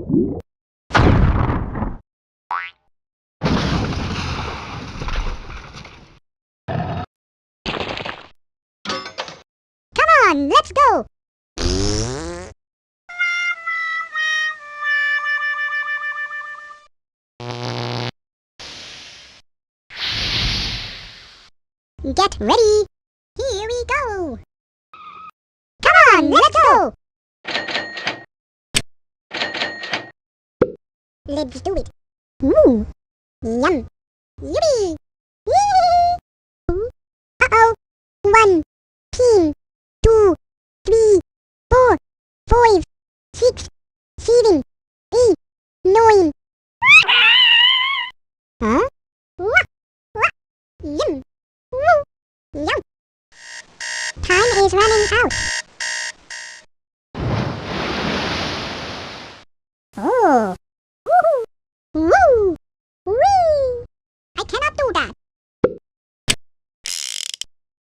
Come on, let's go! Get ready! Here we go! Come on, let's go! Let's do it! Yum! Yippee! Yee! Uh-oh! 1, 2, 3, 4, 5, 6,